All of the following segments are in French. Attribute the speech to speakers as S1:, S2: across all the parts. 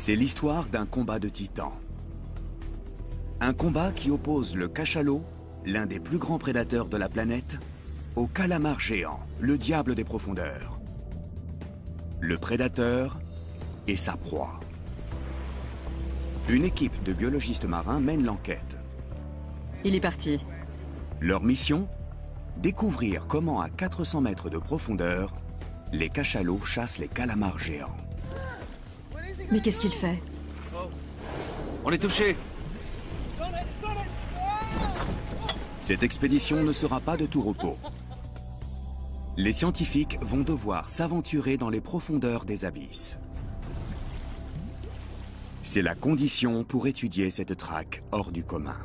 S1: C'est l'histoire d'un combat de titans. Un combat qui oppose le cachalot, l'un des plus grands prédateurs de la planète, au calamar géant, le diable des profondeurs. Le prédateur et sa proie. Une équipe de biologistes marins mène l'enquête.
S2: Il est parti.
S1: Leur mission? Découvrir comment à 400 mètres de profondeur, les cachalots chassent les calamars géants.
S2: Mais qu'est-ce qu'il fait?
S3: On est touché.
S1: Cette expédition ne sera pas de tout repos. Les scientifiques vont devoir s'aventurer dans les profondeurs des abysses. C'est la condition pour étudier cette traque hors du commun.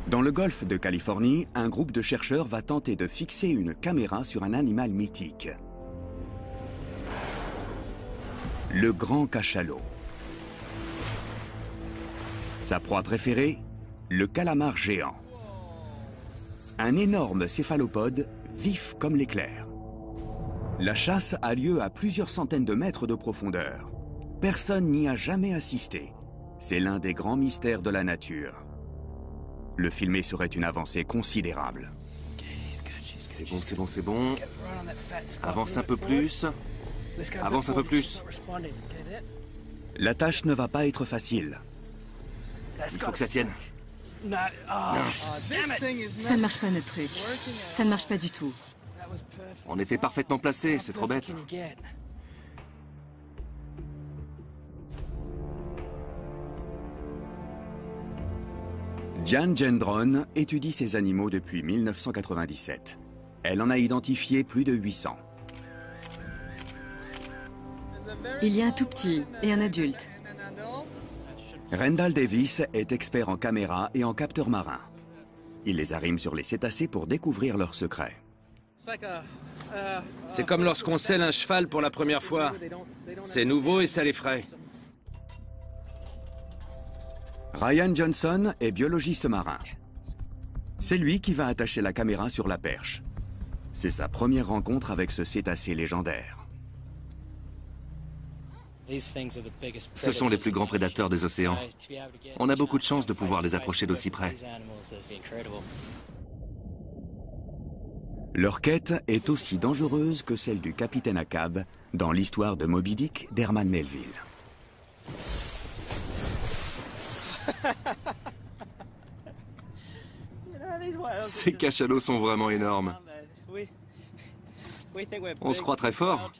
S1: Dans le golfe de Californie, un groupe de chercheurs va tenter de fixer une caméra sur un animal mythique. Le grand cachalot. Sa proie préférée, le calamar géant. Un énorme céphalopode vif comme l'éclair. La chasse a lieu à plusieurs centaines de mètres de profondeur. Personne n'y a jamais assisté. C'est l'un des grands mystères de la nature. Le filmer serait une avancée considérable.
S3: C'est bon, c'est bon, c'est bon. Avance un peu plus. Avance un peu plus.
S1: La tâche ne va pas être facile.
S3: Il faut que ça tienne. Mince.
S2: Ça ne marche pas notre truc. Ça ne marche pas du tout.
S3: On était parfaitement placés, c'est trop bête.
S1: Diane Gendron étudie ces animaux depuis 1997. Elle en a identifié plus de 800.
S2: Il y a un tout petit et un adulte.
S1: Rendall Davis est expert en caméras et en capteurs marins. Il les arrime sur les cétacés pour découvrir leurs secrets.
S4: C'est comme lorsqu'on selle un cheval pour la première fois. C'est nouveau et ça l'effraie.
S1: Ryan Johnson est biologiste marin. C'est lui qui va attacher la caméra sur la perche. C'est sa première rencontre avec ce cétacé légendaire.
S3: Ce sont les plus grands prédateurs des océans. On a beaucoup de chance de pouvoir les approcher d'aussi près.
S1: Leur quête est aussi dangereuse que celle du capitaine Ahab dans l'histoire de Moby Dick d'Herman Melville.
S3: Ces cachalots sont vraiment énormes. On se croit très fort,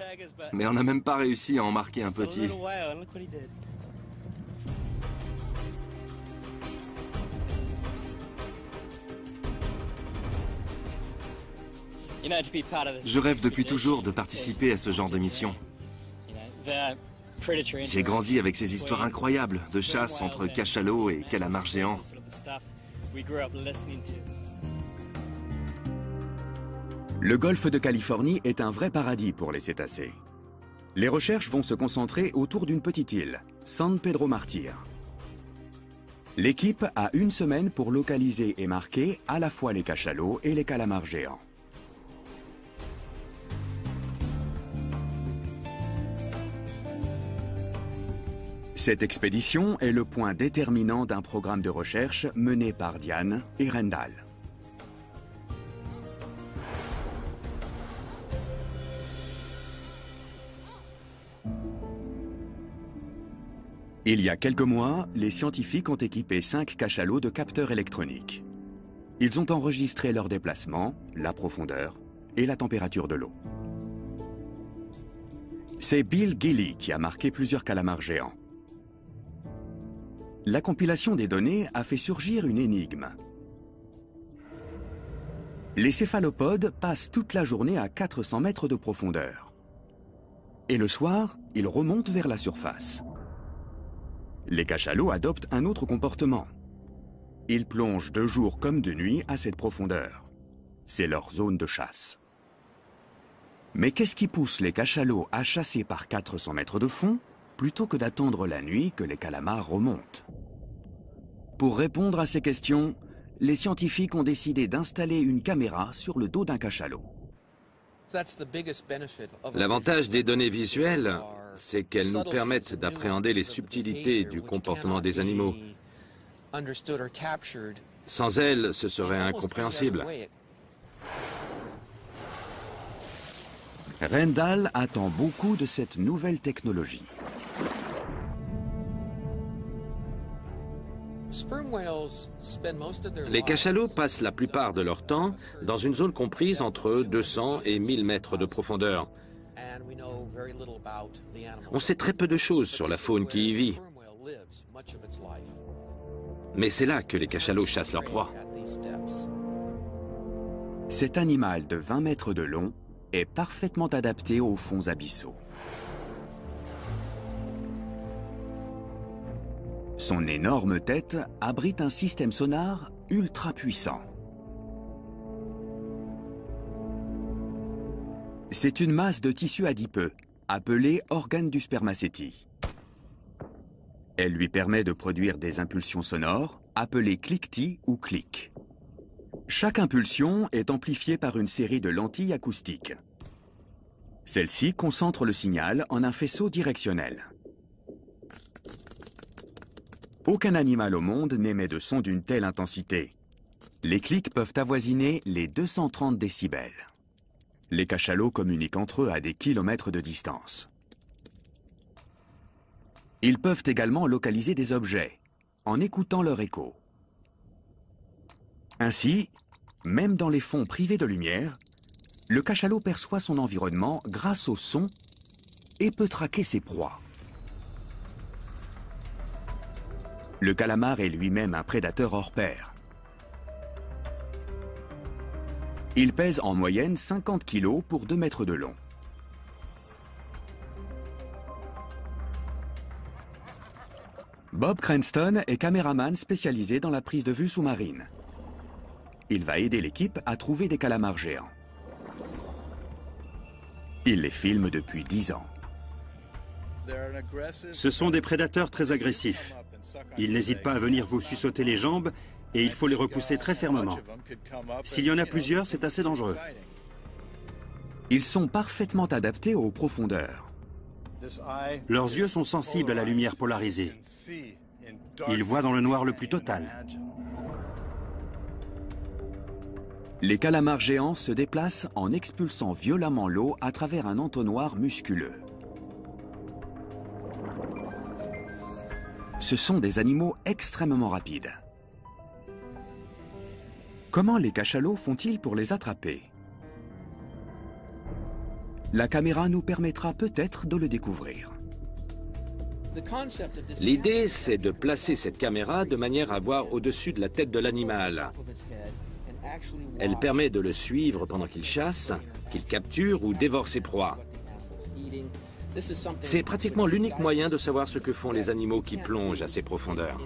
S3: mais on n'a même pas réussi à en marquer un petit. Je rêve depuis toujours de participer à ce genre de mission. J'ai grandi avec ces histoires incroyables de chasse entre cachalots et calamars géants.
S1: Le golfe de Californie est un vrai paradis pour les cétacés. Les recherches vont se concentrer autour d'une petite île, San Pedro Martyr. L'équipe a une semaine pour localiser et marquer à la fois les cachalots et les calamars géants. Cette expédition est le point déterminant d'un programme de recherche mené par Diane et Rendall. Il y a quelques mois, les scientifiques ont équipé 5 cachalots de capteurs électroniques. Ils ont enregistré leurs déplacements, la profondeur et la température de l'eau. C'est Bill Gilly qui a marqué plusieurs calamars géants. La compilation des données a fait surgir une énigme. Les céphalopodes passent toute la journée à 400 mètres de profondeur. Et le soir, ils remontent vers la surface. Les cachalots adoptent un autre comportement. Ils plongent de jour comme de nuit à cette profondeur. C'est leur zone de chasse. Mais qu'est-ce qui pousse les cachalots à chasser par 400 mètres de fond plutôt que d'attendre la nuit que les calamars remontent? Pour répondre à ces questions, les scientifiques ont décidé d'installer une caméra sur le dos d'un cachalot.
S4: L'avantage des données visuelles, c'est qu'elles nous permettent d'appréhender les subtilités du comportement des animaux. Sans elles, ce serait incompréhensible.
S1: Rendal attend beaucoup de cette nouvelle technologie.
S4: Les cachalots passent la plupart de leur temps dans une zone comprise entre 200 et 1000 mètres de profondeur. On sait très peu de choses sur la faune qui y vit. Mais c'est là que les cachalots chassent leur proie.
S1: Cet animal de 20 mètres de long est parfaitement adapté aux fonds abyssaux. Son énorme tête abrite un système sonar ultra puissant. C'est une masse de tissu adipeux, appelée organe du spermacétie. Elle lui permet de produire des impulsions sonores, appelées cliquetis ou clics. Chaque impulsion est amplifiée par une série de lentilles acoustiques. Celles-ci concentrent le signal en un faisceau directionnel. Aucun animal au monde n'émet de son d'une telle intensité. Les clics peuvent avoisiner les 230 décibels. Les cachalots communiquent entre eux à des kilomètres de distance. Ils peuvent également localiser des objets, en écoutant leur écho. Ainsi, même dans les fonds privés de lumière, le cachalot perçoit son environnement grâce au son et peut traquer ses proies. Le calamar est lui-même un prédateur hors pair. Il pèse en moyenne 50 kg pour 2 mètres de long. Bob Cranston est caméraman spécialisé dans la prise de vue sous-marine. Il va aider l'équipe à trouver des calamars géants. Il les filme depuis 10 ans.
S5: Ce sont des prédateurs très agressifs. Ils n'hésitent pas à venir vous suçoter les jambes et il faut les repousser très fermement. S'il y en a plusieurs, c'est assez dangereux.
S1: Ils sont parfaitement adaptés aux profondeurs.
S5: Leurs yeux sont sensibles à la lumière polarisée. Ils voient dans le noir le plus total.
S1: Les calamars géants se déplacent en expulsant violemment l'eau à travers un entonnoir musculeux. Ce sont des animaux extrêmement rapides. Comment les cachalots font-ils pour les attraper? La caméra nous permettra peut-être de le découvrir.
S4: L'idée, c'est de placer cette caméra de manière à voir au-dessus de la tête de l'animal. Elle permet de le suivre pendant qu'il chasse, qu'il capture ou dévore ses proies. C'est pratiquement l'unique moyen de savoir ce que font les animaux qui plongent à ces profondeurs.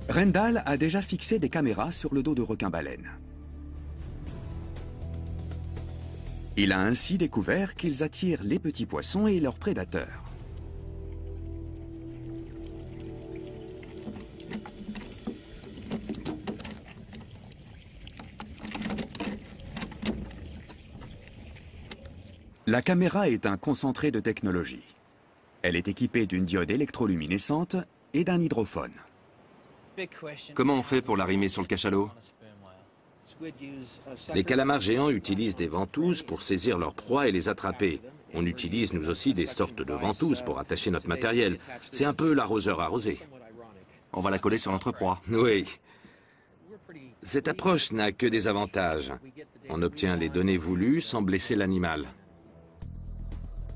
S1: Rendal a déjà fixé des caméras sur le dos de requins-baleines. Il a ainsi découvert qu'ils attirent les petits poissons et leurs prédateurs. La caméra est un concentré de technologie. Elle est équipée d'une diode électroluminescente et d'un hydrophone.
S3: Comment on fait pour l'arrimer sur le cachalot?
S4: Les calamars géants utilisent des ventouses pour saisir leurs proies et les attraper. On utilise nous aussi des sortes de ventouses pour attacher notre matériel. C'est un peu l'arroseur arrosé.
S3: On va la coller sur notre proie.
S4: Oui. Cette approche n'a que des avantages. On obtient les données voulues sans blesser l'animal.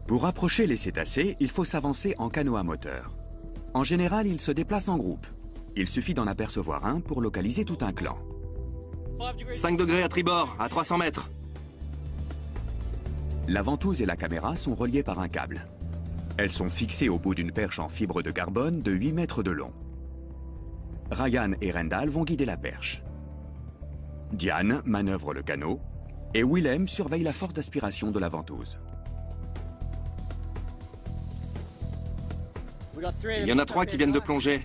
S1: Pour approcher les cétacés, il faut s'avancer en canot à moteur. En général, ils se déplacent en groupe. Il suffit d'en apercevoir un pour localiser tout un clan.
S3: 5 degrés à tribord, à 300 mètres.
S1: La ventouse et la caméra sont reliées par un câble. Elles sont fixées au bout d'une perche en fibre de carbone de 8 mètres de long. Ryan et Rendal vont guider la perche. Diane manœuvre le canot et Willem surveille la force d'aspiration de la ventouse.
S3: Il y en a 3 qui viennent de plonger.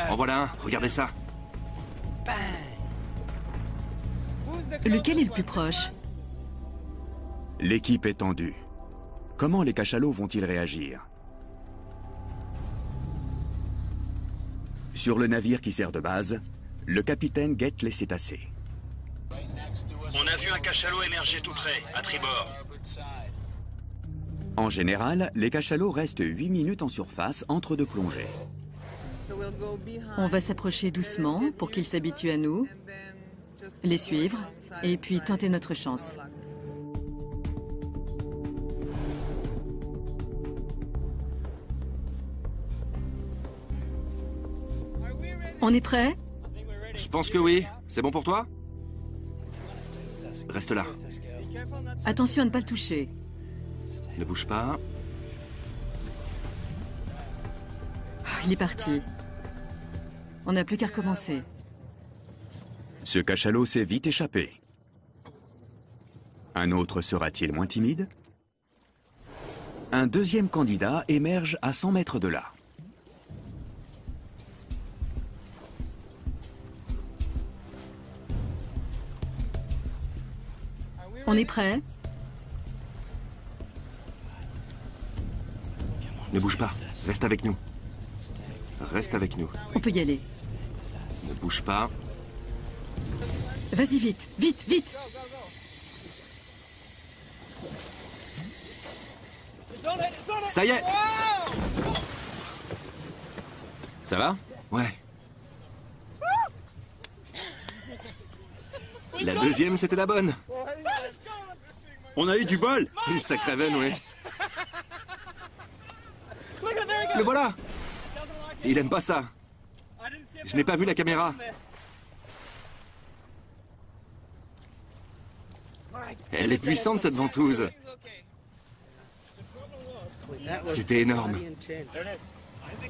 S3: En voilà un, regardez ça.
S2: Lequel est le plus proche?
S1: L'équipe est tendue. Comment les cachalots vont-ils réagir? Sur le navire qui sert de base, le capitaine guette les cétacés.
S6: On a vu un cachalot émerger tout près, à tribord.
S1: En général, les cachalots restent 8 minutes en surface entre deux plongées.
S2: On va s'approcher doucement pour qu'ils s'habituent à nous, les suivre et puis tenter notre chance. On est prêt?
S3: Je pense que oui. C'est bon pour toi? Reste là.
S2: Attention à ne pas le toucher.
S3: Ne bouge pas.
S2: Il est parti. On n'a plus qu'à recommencer.
S1: Ce cachalot s'est vite échappé. Un autre sera-t-il moins timide? Un deuxième candidat émerge à 100 mètres de là.
S2: On est prêt?
S3: Ne bouge pas. Reste avec nous. Reste avec nous.
S2: On peut y aller.
S3: Ne bouge pas.
S2: Vas-y vite, vite, vite!
S3: Ça y est!
S4: Ça va?
S3: Ouais. La deuxième, c'était la bonne.
S5: On a eu du bol.
S3: Une sacrée veine, oui. Le voilà! Il aime pas ça. Je n'ai pas vu la caméra. Elle est puissante, cette ventouse. C'était énorme.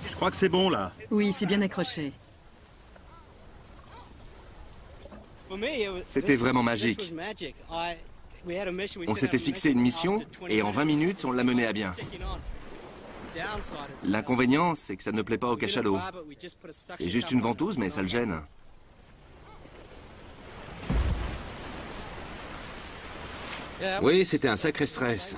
S5: Je crois que c'est bon, là.
S2: Oui, c'est bien accroché.
S3: C'était vraiment magique. On s'était fixé une mission et en 20 minutes, on l'a menée à bien. L'inconvénient, c'est que ça ne plaît pas au cachalot. C'est juste une ventouse, mais ça le gêne.
S4: Oui, c'était un sacré stress.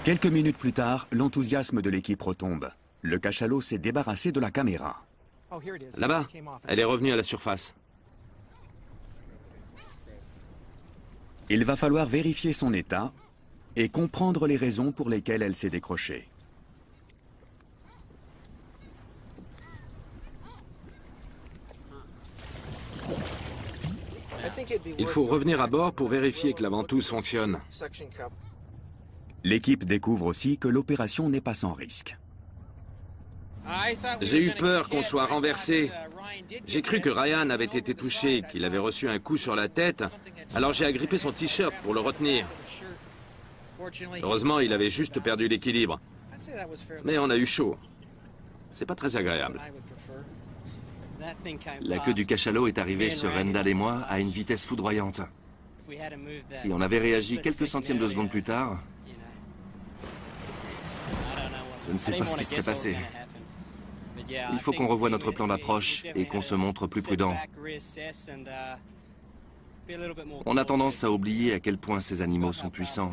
S1: Quelques minutes plus tard, l'enthousiasme de l'équipe retombe. Le cachalot s'est débarrassé de la caméra.
S4: Là-bas, elle est revenue à la surface.
S1: Il va falloir vérifier son état et comprendre les raisons pour lesquelles elle s'est décrochée.
S4: Il faut revenir à bord pour vérifier que la ventouse fonctionne.
S1: L'équipe découvre aussi que l'opération n'est pas sans risque.
S4: J'ai eu peur qu'on soit renversé. J'ai cru que Ryan avait été touché, qu'il avait reçu un coup sur la tête, alors j'ai agrippé son t-shirt pour le retenir. Heureusement, il avait juste perdu l'équilibre. Mais on a eu chaud. C'est pas très agréable.
S3: La queue du cachalot est arrivée sur Rendal et moi à une vitesse foudroyante. Si on avait réagi quelques centièmes de seconde plus tard, je ne sais pas ce qui serait passé. Il faut qu'on revoie notre plan d'approche et qu'on se montre plus prudent. On a tendance à oublier à quel point ces animaux sont puissants.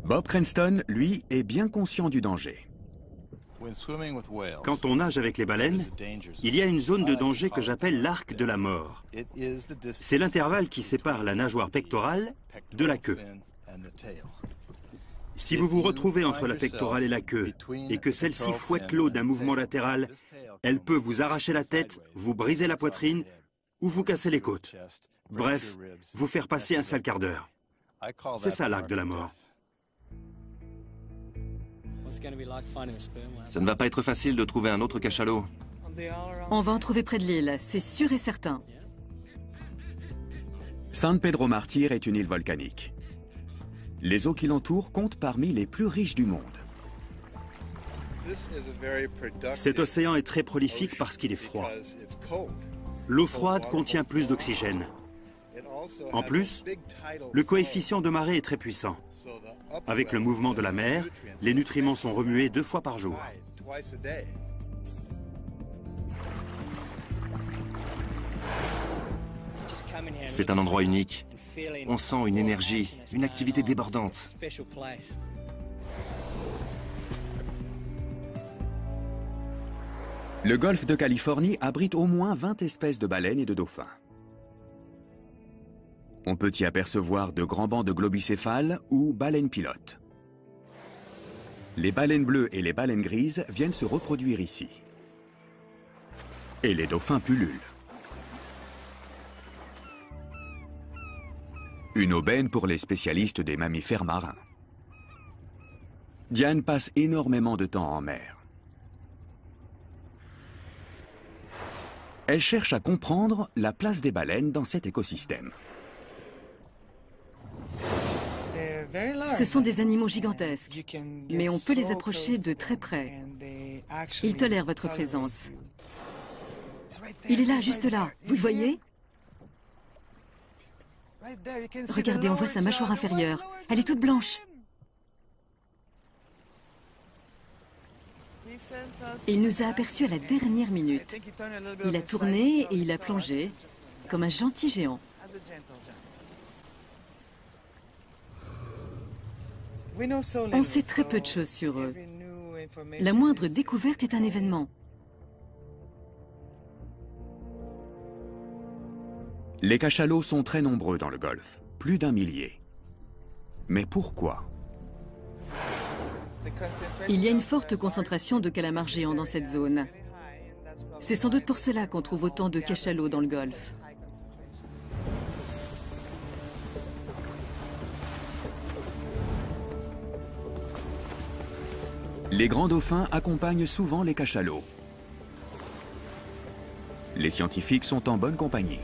S1: Bob Cranston, lui, est bien conscient du danger.
S5: Quand on nage avec les baleines, il y a une zone de danger que j'appelle l'arc de la mort. C'est l'intervalle qui sépare la nageoire pectorale de la queue. Si vous vous retrouvez entre la pectorale et la queue et que celle-ci fouette l'eau d'un mouvement latéral, elle peut vous arracher la tête, vous briser la poitrine ou vous casser les côtes. Bref, vous faire passer un sale quart d'heure. C'est ça l'arc de la mort.
S3: Ça ne va pas être facile de trouver un autre cachalot.
S2: On va en trouver près de l'île, c'est sûr et certain.
S1: San Pedro Martyr est une île volcanique. Les eaux qui l'entourent comptent parmi les plus riches du monde.
S5: Cet océan est très prolifique parce qu'il est froid. L'eau froide contient plus d'oxygène. En plus, le coefficient de marée est très puissant. Avec le mouvement de la mer, les nutriments sont remués 2 fois par jour.
S3: C'est un endroit unique. On sent une énergie, une activité débordante.
S1: Le golfe de Californie abrite au moins 20 espèces de baleines et de dauphins. On peut y apercevoir de grands bancs de globicéphales ou baleines pilotes. Les baleines bleues et les baleines grises viennent se reproduire ici. Et les dauphins pullulent. Une aubaine pour les spécialistes des mammifères marins. Diane passe énormément de temps en mer. Elle cherche à comprendre la place des baleines dans cet écosystème.
S2: Ce sont des animaux gigantesques, mais on peut les approcher de très près. Ils tolèrent votre présence. Il est là, juste là. Vous le voyez? Regardez, on voit sa mâchoire inférieure. Elle est toute blanche. Il nous a aperçus à la dernière minute. Il a tourné et il a plongé, comme un gentil géant. On sait très peu de choses sur eux. La moindre découverte est un événement.
S1: Les cachalots sont très nombreux dans le golfe, plus d'1 millier. Mais pourquoi?
S2: Il y a une forte concentration de calamars géants dans cette zone. C'est sans doute pour cela qu'on trouve autant de cachalots dans le golfe.
S1: Les grands dauphins accompagnent souvent les cachalots. Les scientifiques sont en bonne compagnie.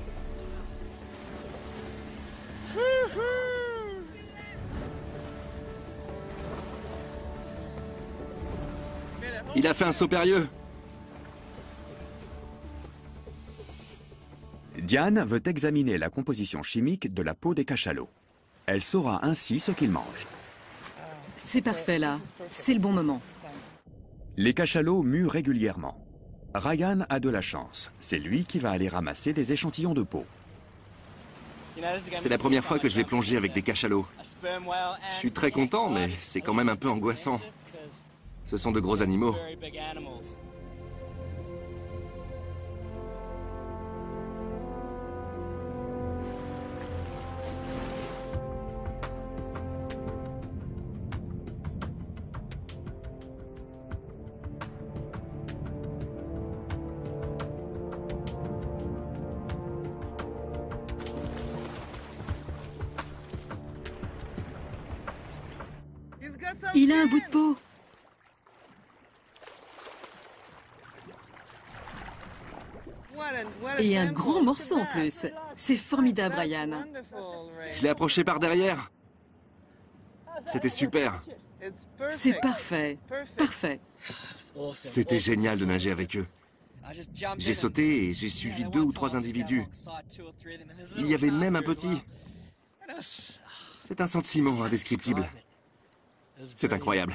S3: Il a fait un saut périlleux.
S1: Diane veut examiner la composition chimique de la peau des cachalots. Elle saura ainsi ce qu'ils mangent.
S2: C'est parfait là. C'est le bon moment.
S1: Les cachalots muent régulièrement. Ryan a de la chance. C'est lui qui va aller ramasser des échantillons de peau.
S3: C'est la première fois que je vais plonger avec des cachalots. Je suis très content, mais c'est quand même un peu angoissant. Ce sont de gros animaux.
S2: Il a un bout de peau. Et un gros morceau en plus. C'est formidable, Ryan.
S3: Je l'ai approché par derrière. C'était super.
S2: C'est parfait. Parfait.
S3: C'était génial de nager avec eux. J'ai sauté et j'ai suivi 2 ou 3 individus. Il y avait même un petit. C'est un sentiment indescriptible. C'est incroyable.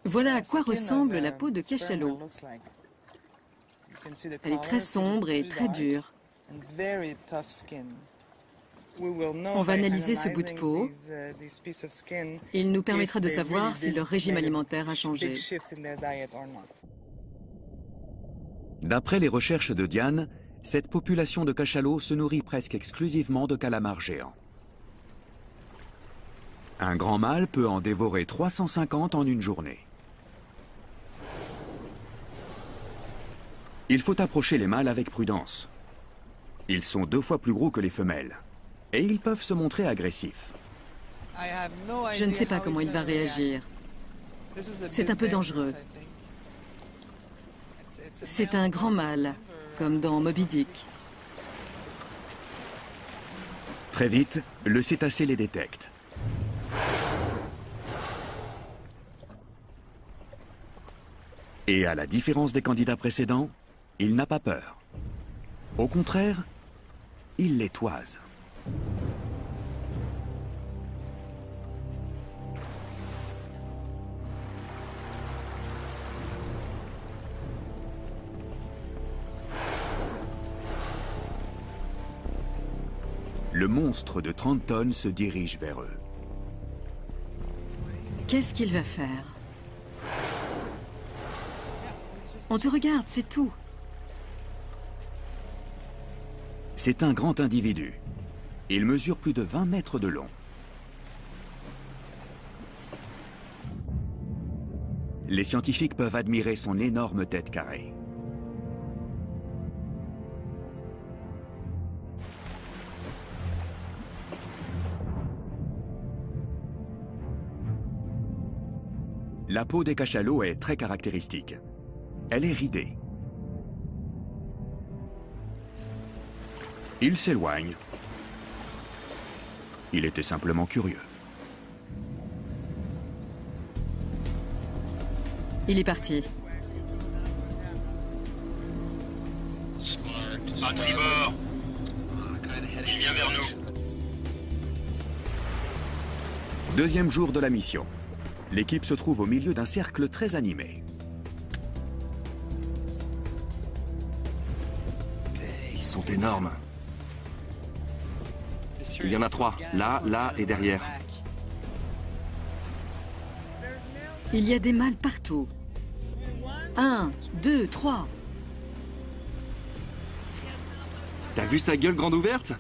S2: Voilà à quoi ressemble la peau de cachalot. Elle est très sombre et très dure. On va analyser ce bout de peau. Il nous permettra de savoir si leur régime alimentaire a changé.
S1: D'après les recherches de Diane, cette population de cachalots se nourrit presque exclusivement de calamars géants. Un grand mâle peut en dévorer 350 en une journée. Il faut approcher les mâles avec prudence. Ils sont 2 fois plus gros que les femelles. Et ils peuvent se montrer agressifs.
S2: Je ne sais pas comment il va réagir. C'est un peu dangereux. C'est un grand mâle, comme dans Moby Dick.
S1: Très vite, le cétacé les détecte. Et à la différence des candidats précédents, il n'a pas peur. Au contraire, il les toise. Le monstre de 30 tonnes se dirige vers eux.
S2: Qu'est-ce qu'il va faire? On te regarde, c'est tout.
S1: C'est un grand individu. Il mesure plus de 20 mètres de long. Les scientifiques peuvent admirer son énorme tête carrée. La peau des cachalots est très caractéristique. Elle est ridée. Il s'éloigne. Il était simplement curieux.
S2: Il est parti.
S6: À tribord. Il vient vers nous.
S1: Deuxième jour de la mission. L'équipe se trouve au milieu d'un cercle très animé.
S3: Ils sont énormes. Il y en a 3, là, là et derrière.
S2: Il y a des mâles partout. 1, 2, 3.
S3: T'as vu sa gueule grande ouverte?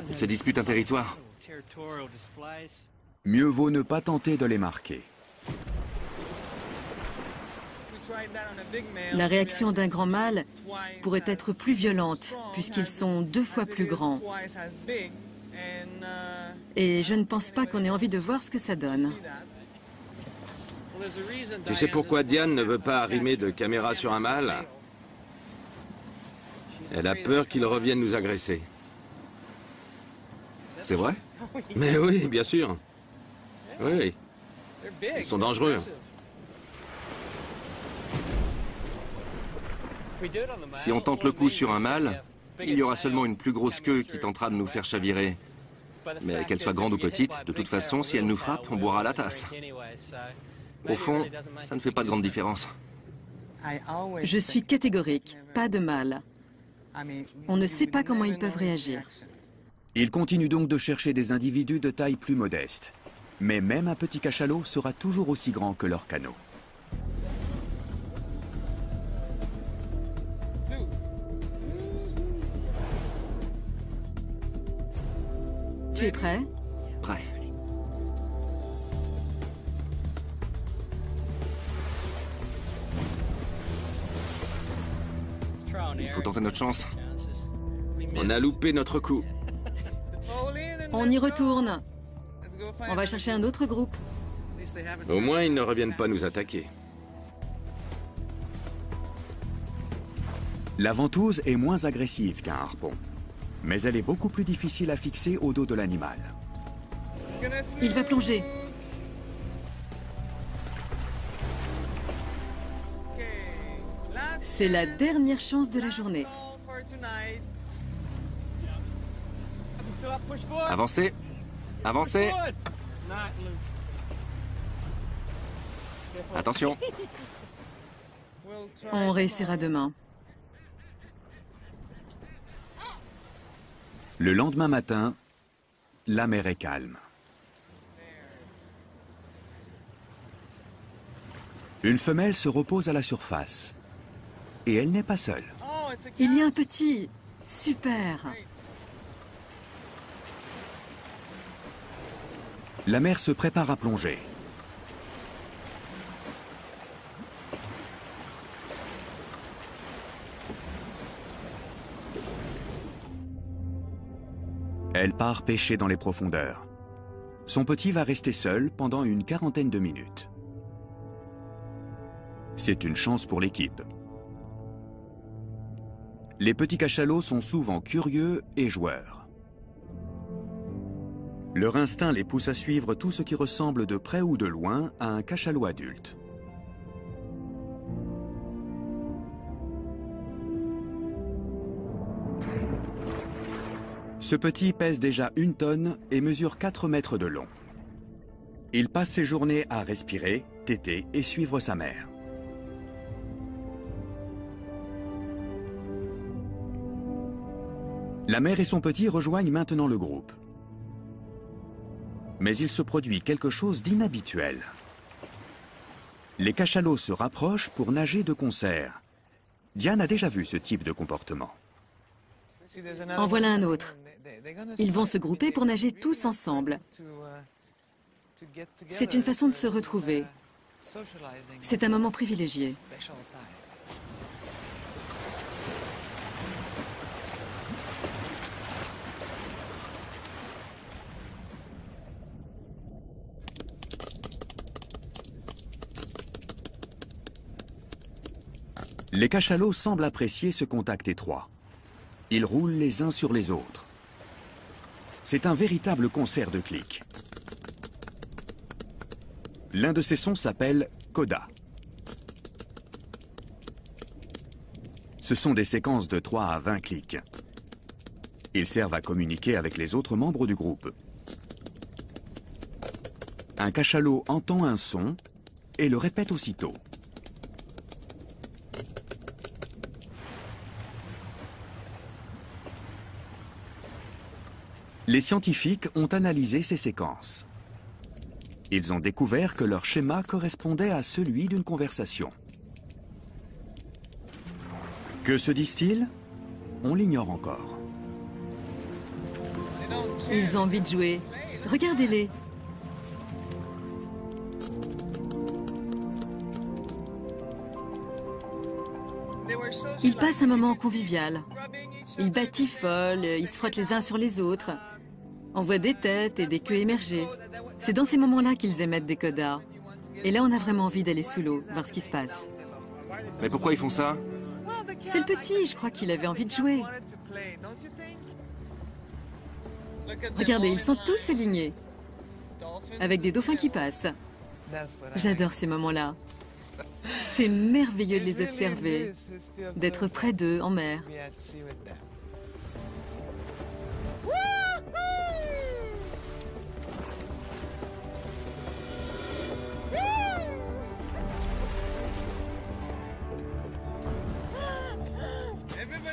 S3: Ils se disputent un territoire.
S1: Mieux vaut ne pas tenter de les marquer.
S2: La réaction d'un grand mâle pourrait être plus violente, puisqu'ils sont 2 fois plus grands. Et je ne pense pas qu'on ait envie de voir ce que ça donne.
S4: Tu sais pourquoi Diane ne veut pas arrimer de caméra sur un mâle? Elle a peur qu'il revienne nous agresser.
S3: C'est vrai?
S4: Mais oui, bien sûr. Oui, ils sont dangereux.
S3: Si on tente le coup sur un mâle, il y aura seulement une plus grosse queue qui tentera de nous faire chavirer. Mais qu'elle soit grande ou petite, de toute façon, si elle nous frappe, on boira la tasse. Au fond, ça ne fait pas de grande différence.
S2: Je suis catégorique, pas de mâle. On ne sait pas comment ils peuvent réagir.
S1: Ils continuent donc de chercher des individus de taille plus modeste. Mais même un petit cachalot sera toujours aussi grand que leur canot.
S2: Tu es prêt?
S3: Prêt. Il faut tenter notre chance.
S4: On a loupé notre coup.
S2: On y retourne. On va chercher un autre groupe.
S4: Au moins, ils ne reviennent pas nous attaquer.
S1: La ventouse est moins agressive qu'un harpon, mais elle est beaucoup plus difficile à fixer au dos de l'animal.
S2: Il va plonger. C'est la dernière chance de la journée.
S3: Avancez. Avancez. Attention.
S2: On réessayera demain.
S1: Le lendemain matin, la mer est calme. Une femelle se repose à la surface. Et elle n'est pas seule.
S2: Il y a un petit. Super.
S1: La mère se prépare à plonger. Elle part pêcher dans les profondeurs. Son petit va rester seul pendant une 40aine de minutes. C'est une chance pour l'équipe. Les petits cachalots sont souvent curieux et joueurs. Leur instinct les pousse à suivre tout ce qui ressemble de près ou de loin à un cachalot adulte. Ce petit pèse déjà 1 tonne et mesure 4 mètres de long. Il passe ses journées à respirer, téter et suivre sa mère. La mère et son petit rejoignent maintenant le groupe. Mais il se produit quelque chose d'inhabituel. Les cachalots se rapprochent pour nager de concert. Diane a déjà vu ce type de comportement.
S2: En voilà un autre. Ils vont se grouper pour nager tous ensemble. C'est une façon de se retrouver. C'est un moment privilégié.
S1: Les cachalots semblent apprécier ce contact étroit. Ils roulent les uns sur les autres. C'est un véritable concert de clics. L'un de ces sons s'appelle coda. Ce sont des séquences de 3 à 20 clics. Ils servent à communiquer avec les autres membres du groupe. Un cachalot entend un son et le répète aussitôt. Les scientifiques ont analysé ces séquences. Ils ont découvert que leur schéma correspondait à celui d'une conversation. Que se disent-ils? On l'ignore encore.
S2: Ils ont envie de jouer. Regardez-les. Ils passent un moment convivial. Ils batifolent, ils se frottent les uns sur les autres. On voit des têtes et des queues émerger. C'est dans ces moments-là qu'ils émettent des codas. Et là, on a vraiment envie d'aller sous l'eau, voir ce qui se passe.
S3: Mais pourquoi ils font ça?
S2: C'est le petit, je crois qu'il avait envie de jouer. Regardez, ils sont tous alignés. Avec des dauphins qui passent. J'adore ces moments-là. C'est merveilleux de les observer, d'être près d'eux en mer.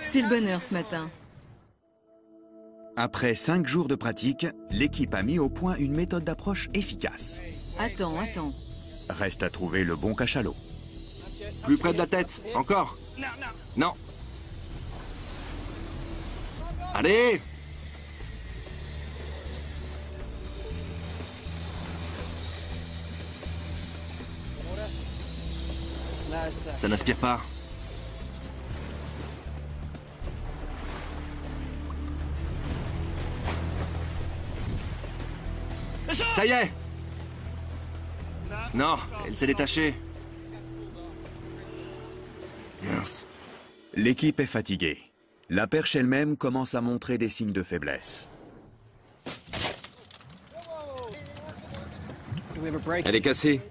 S2: C'est le bonheur ce matin.
S1: Après 5 jours de pratique, l'équipe a mis au point une méthode d'approche efficace.
S2: Attends.
S1: Reste à trouver le bon cachalot.
S3: Plus près de la tête, encore. Non. Allez! Ça n'aspire pas. Ça y est! Non, elle s'est détachée. Mince.
S1: L'équipe est fatiguée. La perche elle-même commence à montrer des signes de faiblesse.
S4: Elle est cassée.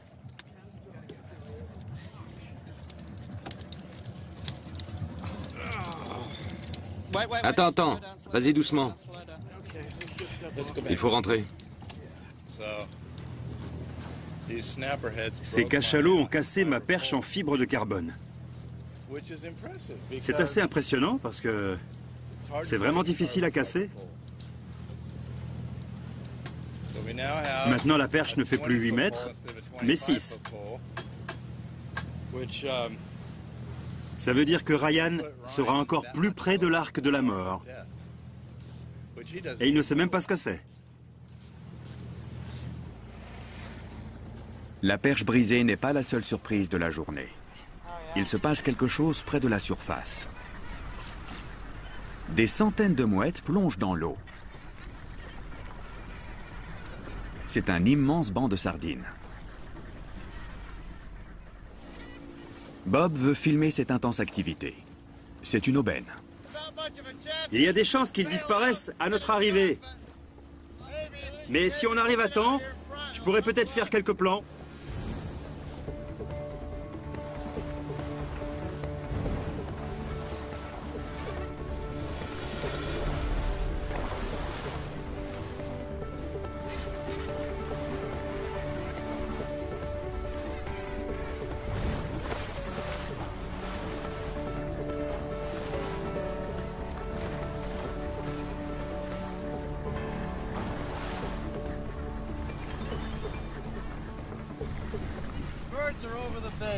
S4: Attends. Vas-y doucement. Il faut rentrer.
S5: Ces cachalots ont cassé ma perche en fibre de carbone. C'est assez impressionnant parce que c'est vraiment difficile à casser. Maintenant, la perche ne fait plus 8 mètres, mais 6. Ça veut dire que Ryan sera encore plus près de l'arc de la mort. Et il ne sait même pas ce que c'est.
S1: La perche brisée n'est pas la seule surprise de la journée. Il se passe quelque chose près de la surface. Des centaines de mouettes plongent dans l'eau. C'est un immense banc de sardines. Bob veut filmer cette intense activité. C'est une aubaine.
S5: Il y a des chances qu'ils disparaissent à notre arrivée. Mais si on arrive à temps, je pourrais peut-être faire quelques plans.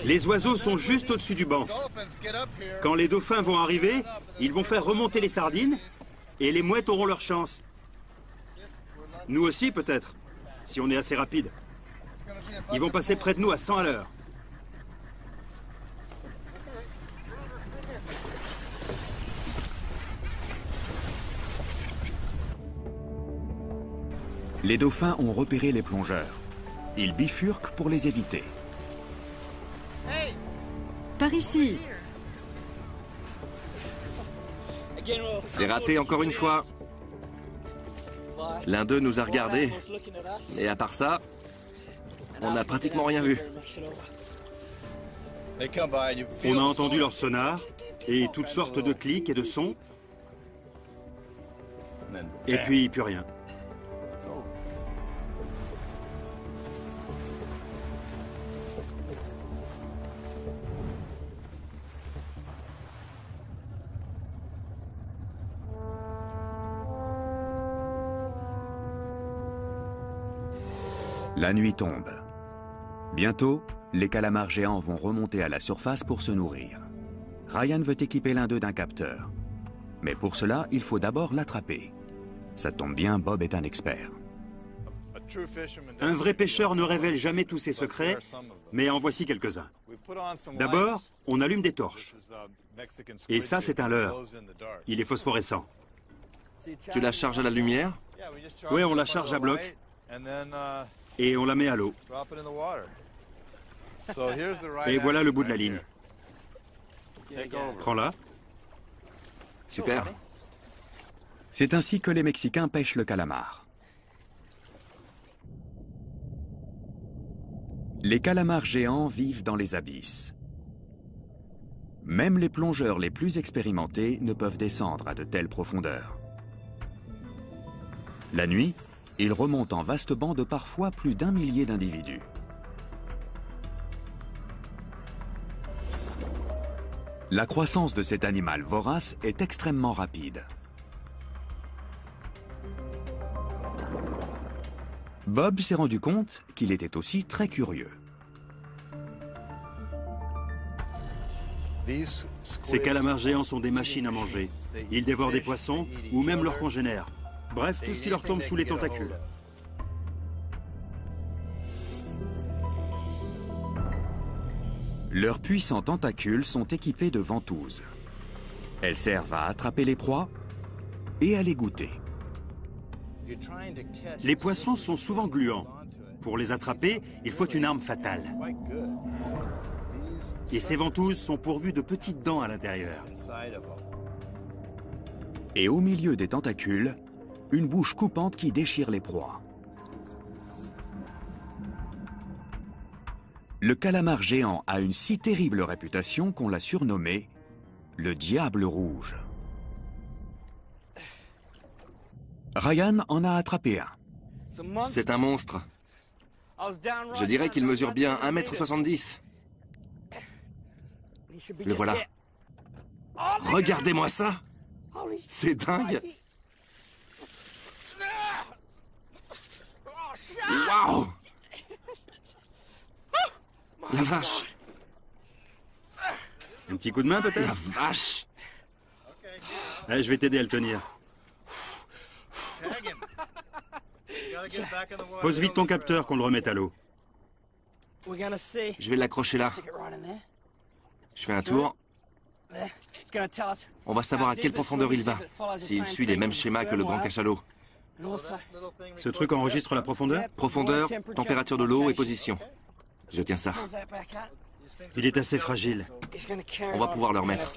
S5: Les oiseaux sont juste au-dessus du banc. Quand les dauphins vont arriver, ils vont faire remonter les sardines et les mouettes auront leur chance. Nous aussi, peut-être, si on est assez rapide. Ils vont passer près de nous à 100 à l'heure.
S1: Les dauphins ont repéré les plongeurs. Ils bifurquent pour les éviter.
S2: Par ici.
S3: C'est raté encore une fois. L'un d'eux nous a regardés. Et à part ça, on n'a pratiquement rien vu.
S5: On a entendu leur sonar et toutes sortes de clics et de sons. Et puis, plus rien.
S1: La nuit tombe. Bientôt, les calamars géants vont remonter à la surface pour se nourrir. Ryan veut équiper l'un d'eux d'un capteur. Mais pour cela, il faut d'abord l'attraper. Ça tombe bien, Bob est un expert.
S5: Un vrai pêcheur ne révèle jamais tous ses secrets, mais en voici quelques-uns. D'abord, on allume des torches. Et ça, c'est un leurre. Il est phosphorescent.
S3: Tu la charges à la lumière?
S5: Oui, on la charge à bloc et on la met à l'eau. Et voilà le bout de la ligne. Prends-la.
S3: Super.
S1: C'est ainsi que les Mexicains pêchent le calamar. Les calamars géants vivent dans les abysses. Même les plongeurs les plus expérimentés ne peuvent descendre à de telles profondeurs. La nuit, ils remontent en vaste bande de parfois plus d'1 millier d'individus. La croissance de cet animal vorace est extrêmement rapide. Bob s'est rendu compte qu'il était aussi très curieux.
S5: Ces calamars géants sont des machines à manger. Ils dévorent des poissons ou même leurs congénères. Bref, tout ce qui leur tombe sous les tentacules.
S1: Leurs puissants tentacules sont équipés de ventouses. Elles servent à attraper les proies et à les goûter.
S5: Les poissons sont souvent gluants. Pour les attraper, il faut une arme fatale. Et ces ventouses sont pourvues de petites dents à l'intérieur.
S1: Et au milieu des tentacules, une bouche coupante qui déchire les proies. Le calamar géant a une si terrible réputation qu'on l'a surnommé le Diable Rouge. Ryan en a attrapé un.
S3: C'est un monstre. Je dirais qu'il mesure bien 1,70 m. Le voilà. Regardez-moi ça! C'est dingue! Waouh! La vache!
S5: Un petit coup de main
S3: La
S5: peut-être?
S3: vache!
S5: Allez, je vais t'aider à le tenir. Pose vite ton capteur qu'on le remette à l'eau.
S3: Je vais l'accrocher là. Je fais un tour. On va savoir à quelle profondeur il va, s'il suit les mêmes schémas que le grand cachalot.
S5: Ce truc enregistre la profondeur?
S3: Profondeur, température de l'eau et position. Je tiens ça.
S5: Il est assez fragile.
S3: On va pouvoir le remettre.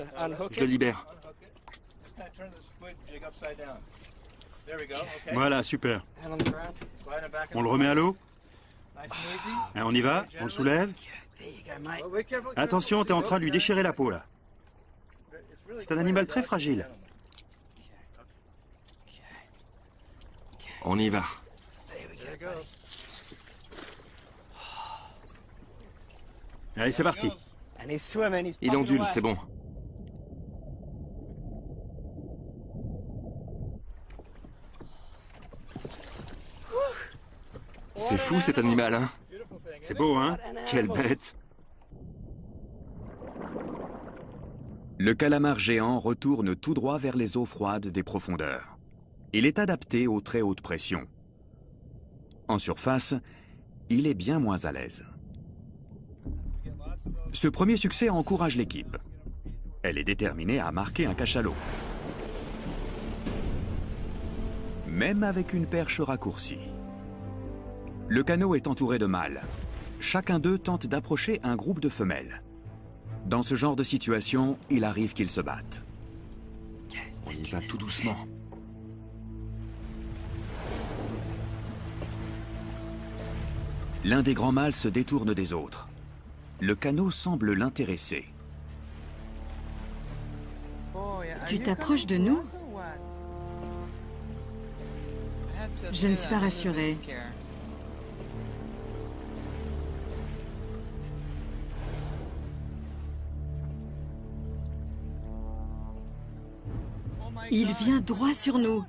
S3: Je le libère.
S5: Voilà, super. On le remet à l'eau? Hein, on y va? On le soulève? Attention, t'es en train de lui déchirer la peau, là. C'est un animal très fragile.
S3: On y va.
S5: Allez, c'est parti.
S3: Il ondule, c'est bon. C'est fou cet animal, hein?
S5: C'est beau, hein?
S3: Quelle bête!
S1: Le calamar géant retourne tout droit vers les eaux froides des profondeurs. Il est adapté aux très hautes pressions. En surface, il est bien moins à l'aise. Ce premier succès encourage l'équipe. Elle est déterminée à marquer un cachalot. Même avec une perche raccourcie. Le canot est entouré de mâles. Chacun d'eux tente d'approcher un groupe de femelles. Dans ce genre de situation, il arrive qu'ils se battent.
S3: On y va tout doucement.
S1: L'un des grands mâles se détourne des autres. Le canot semble l'intéresser.
S2: Tu t'approches de nous? Je ne suis pas rassurée. Il vient droit sur nous.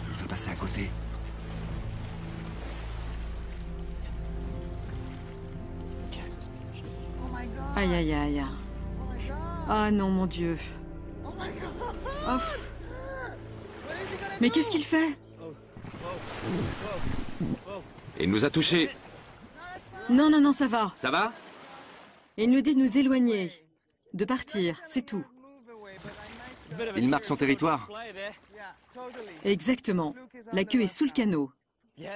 S3: Il veut passer à côté.
S2: Aïe, aïe, aïe. Ah non, mon Dieu. Oh. Mais qu'est-ce qu'il fait?
S4: Il nous a touchés.
S2: Non, non, non, ça va.
S4: Ça va?
S2: Il nous dit de nous éloigner, de partir, c'est tout.
S3: Il marque son territoire.
S2: Exactement. La queue est sous le canot.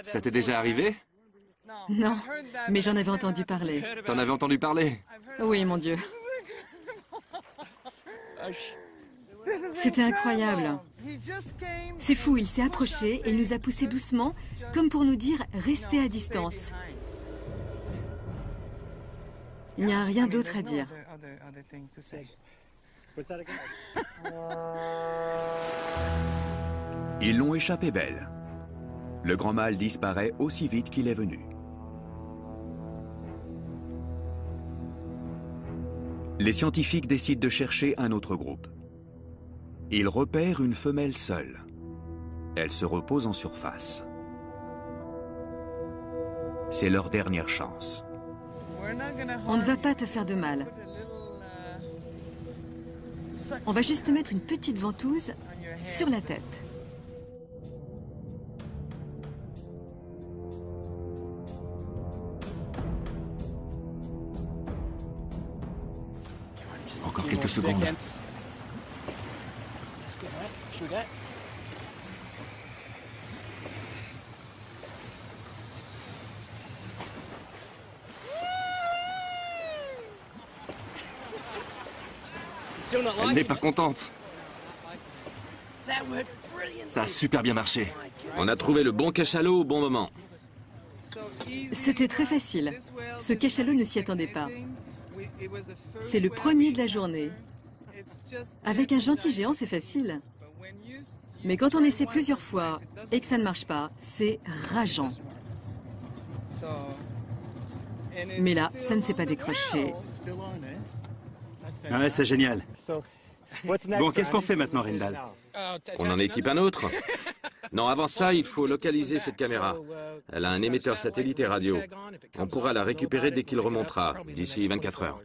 S3: Ça t'est déjà arrivé?
S2: Non, mais j'en avais entendu parler.
S3: T'en avais entendu parler?
S2: Oui, mon Dieu. C'était incroyable. C'est fou, il s'est approché et il nous a poussés doucement, comme pour nous dire « restez à distance ». Il n'y a rien d'autre à dire.
S1: Ils l'ont échappé belle. Le grand mâle disparaît aussi vite qu'il est venu. Les scientifiques décident de chercher un autre groupe. Ils repèrent une femelle seule. Elle se repose en surface. C'est leur dernière chance.
S2: On ne va pas te faire de mal. On va juste te mettre une petite ventouse sur la tête.
S3: Encore quelques secondes. Elle n'est pas contente. Ça a super bien marché.
S4: On a trouvé le bon cachalot au bon moment.
S2: C'était très facile. Ce cachalot ne s'y attendait pas. C'est le premier de la journée. Avec un gentil géant, c'est facile. Mais quand on essaie plusieurs fois et que ça ne marche pas, c'est rageant. Mais là, ça ne s'est pas décroché.
S5: Ouais, c'est génial. Bon, qu'est-ce qu'on fait maintenant, Rendal?
S4: On en équipe un autre? Non, avant ça, il faut localiser cette caméra. Elle a un émetteur satellite et radio. On pourra la récupérer dès qu'il remontera, d'ici 24 heures.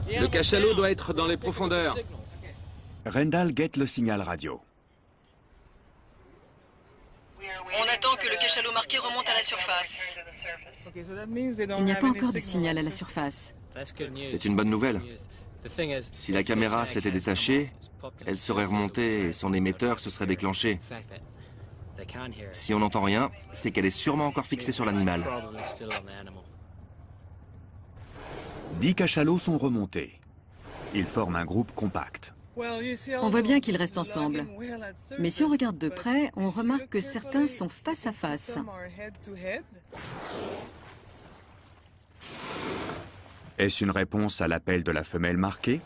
S4: Le cachalot doit être dans les profondeurs.
S1: Rendal guette le signal radio.
S7: On attend que le cachalot marqué remonte à la surface.
S2: Il n'y a pas encore de signal à la surface.
S3: C'est une bonne nouvelle. Si la caméra s'était détachée, elle serait remontée et son émetteur se serait déclenché. Si on n'entend rien, c'est qu'elle est sûrement encore fixée sur l'animal.
S1: 10 cachalots sont remontés. Ils forment un groupe compact.
S2: On voit bien qu'ils restent ensemble. Mais si on regarde de près, on remarque que certains sont face à face.
S1: Est-ce une réponse à l'appel de la femelle marquée?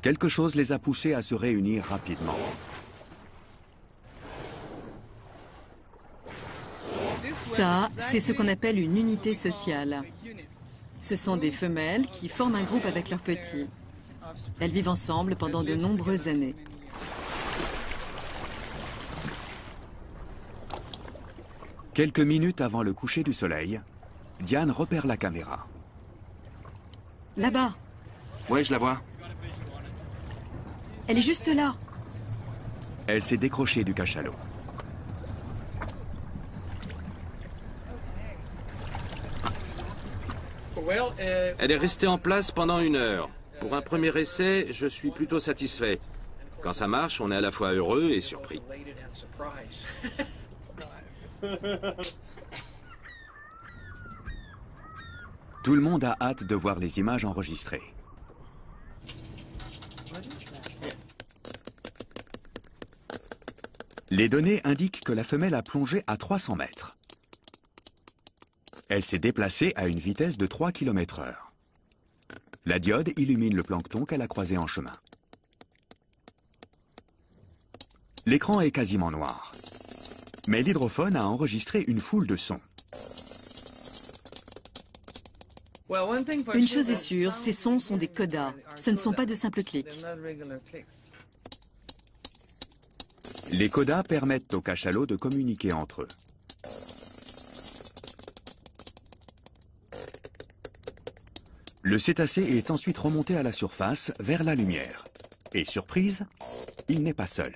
S1: Quelque chose les a poussés à se réunir rapidement.
S2: Ça, c'est ce qu'on appelle une unité sociale. Ce sont des femelles qui forment un groupe avec leurs petits. Elles vivent ensemble pendant de nombreuses années.
S1: Quelques minutes avant le coucher du soleil, Diane repère la caméra.
S2: Là-bas.
S3: Ouais, je la vois.
S2: Elle est juste là.
S1: Elle s'est décrochée du cachalot.
S4: Elle est restée en place pendant 1 heure. Pour un premier essai, je suis plutôt satisfait. Quand ça marche, on est à la fois heureux et surpris.
S1: Tout le monde a hâte de voir les images enregistrées. Les données indiquent que la femelle a plongé à 300 mètres. Elle s'est déplacée à une vitesse de 3 km/h. La diode illumine le plancton qu'elle a croisé en chemin. L'écran est quasiment noir. Mais l'hydrophone a enregistré une foule de sons.
S2: Une chose est sûre, ces sons sont des codas. Ce ne sont pas de simples clics.
S1: Les codas permettent aux cachalots de communiquer entre eux. Le cétacé est ensuite remonté à la surface, vers la lumière. Et surprise, il n'est pas seul.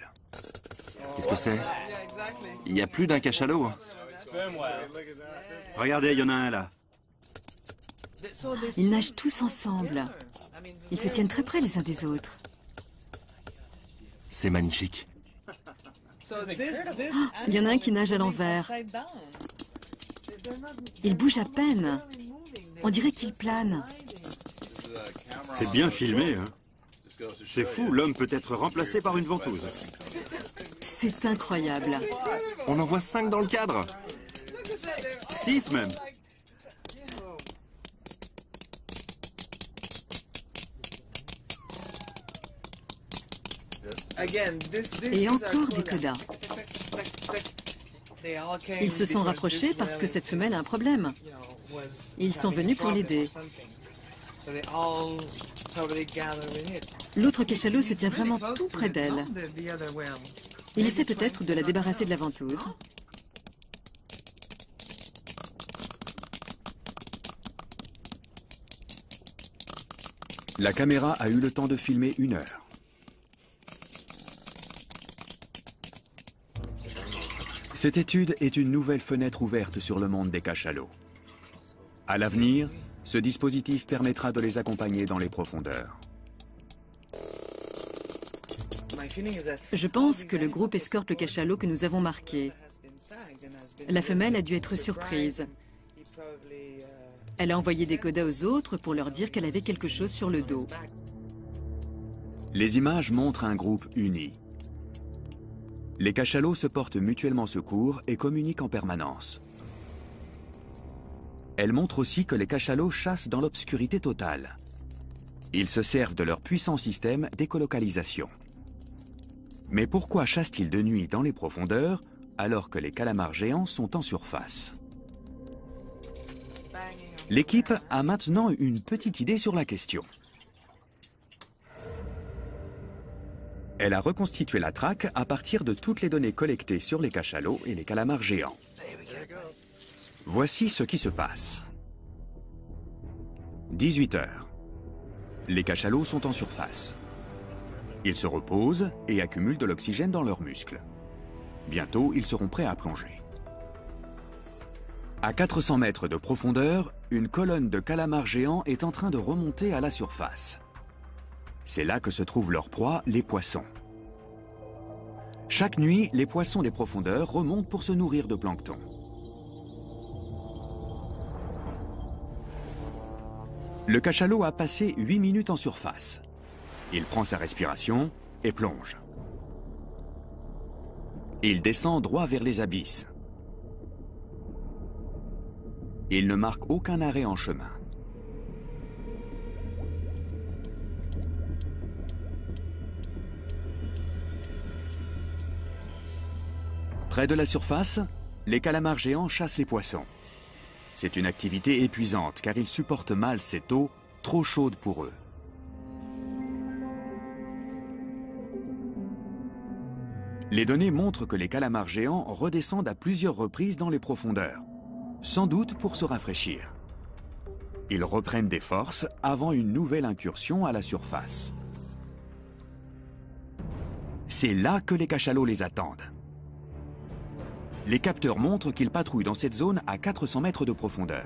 S3: Qu'est-ce que c'est? Il y a plus d'un cachalot.
S5: Regardez, il y en a un là.
S2: Ils nagent tous ensemble. Ils se tiennent très près les uns des autres.
S3: C'est magnifique.
S2: Il y en a un qui nage à l'envers. Il bouge à peine. On dirait qu'il plane.
S5: C'est bien filmé, hein. C'est fou, l'homme peut être remplacé par une ventouse.
S2: C'est incroyable.
S3: On en voit 5 dans le cadre.
S5: 6 même.
S2: Et encore des codas. Ils se sont rapprochés parce que cette femelle a un problème. Ils sont venus pour l'aider. L'autre cachalot se tient vraiment tout près d'elle. Il essaie peut-être de la débarrasser de la ventouse.
S1: La caméra a eu le temps de filmer 1 heure. Cette étude est une nouvelle fenêtre ouverte sur le monde des cachalots. À l'avenir, ce dispositif permettra de les accompagner dans les profondeurs.
S2: Je pense que le groupe escorte le cachalot que nous avons marqué. La femelle a dû être surprise. Elle a envoyé des codas aux autres pour leur dire qu'elle avait quelque chose sur le dos.
S1: Les images montrent un groupe uni. Les cachalots se portent mutuellement secours et communiquent en permanence. Elles montrent aussi que les cachalots chassent dans l'obscurité totale. Ils se servent de leur puissant système d'écolocalisation. Mais pourquoi chassent-ils de nuit dans les profondeurs alors que les calamars géants sont en surface? L'équipe a maintenant une petite idée sur la question. Elle a reconstitué la traque à partir de toutes les données collectées sur les cachalots et les calamars géants. Voici ce qui se passe. 18 heures. Les cachalots sont en surface. Ils se reposent et accumulent de l'oxygène dans leurs muscles. Bientôt, ils seront prêts à plonger. À 400 mètres de profondeur, une colonne de calamars géants est en train de remonter à la surface. C'est là que se trouvent leurs proies, les poissons. Chaque nuit, les poissons des profondeurs remontent pour se nourrir de plancton. Le cachalot a passé 8 minutes en surface. Il prend sa respiration et plonge. Il descend droit vers les abysses. Il ne marque aucun arrêt en chemin. Près de la surface, les calamars géants chassent les poissons. C'est une activité épuisante car ils supportent mal cette eau trop chaude pour eux. Les données montrent que les calamars géants redescendent à plusieurs reprises dans les profondeurs, sans doute pour se rafraîchir. Ils reprennent des forces avant une nouvelle incursion à la surface. C'est là que les cachalots les attendent. Les capteurs montrent qu'ils patrouillent dans cette zone à 400 mètres de profondeur.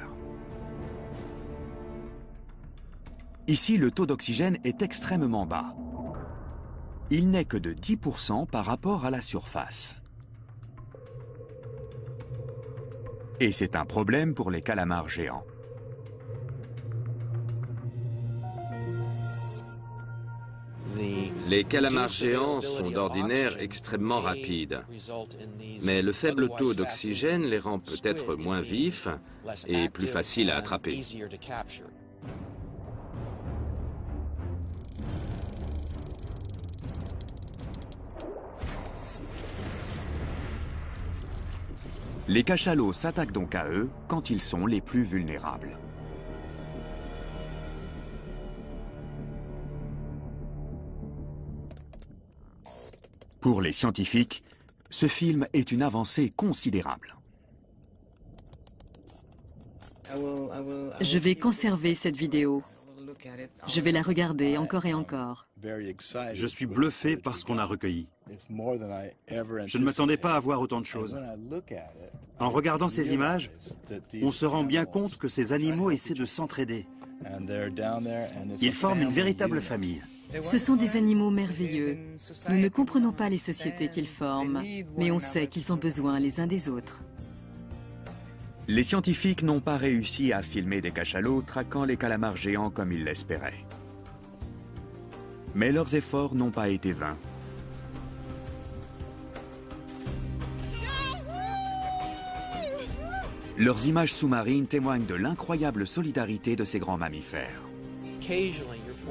S1: Ici, le taux d'oxygène est extrêmement bas. Il n'est que de 10% par rapport à la surface. Et c'est un problème pour les calamars géants.
S4: Les calamars géants sont d'ordinaire extrêmement rapides, mais le faible taux d'oxygène les rend peut-être moins vifs et plus faciles à attraper.
S1: Les cachalots s'attaquent donc à eux quand ils sont les plus vulnérables. Pour les scientifiques, ce film est une avancée considérable.
S2: Je vais conserver cette vidéo. Je vais la regarder encore et encore.
S5: Je suis bluffé par ce qu'on a recueilli. Je ne m'attendais pas à voir autant de choses. En regardant ces images, on se rend bien compte que ces animaux essaient de s'entraider. Ils forment une véritable famille.
S2: Ce sont des animaux merveilleux. Nous ne comprenons pas les sociétés qu'ils forment, mais on sait qu'ils ont besoin les uns des autres.
S1: Les scientifiques n'ont pas réussi à filmer des cachalots traquant les calamars géants comme ils l'espéraient. Mais leurs efforts n'ont pas été vains. Leurs images sous-marines témoignent de l'incroyable solidarité de ces grands mammifères.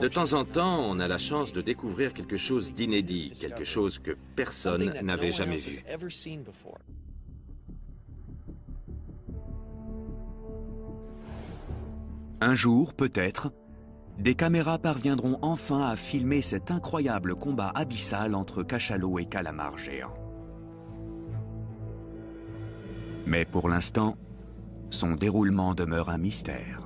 S4: De temps en temps, on a la chance de découvrir quelque chose d'inédit, quelque chose que personne n'avait jamais vu.
S1: Un jour, peut-être, des caméras parviendront enfin à filmer cet incroyable combat abyssal entre cachalots et calamars géants. Mais pour l'instant, son déroulement demeure un mystère.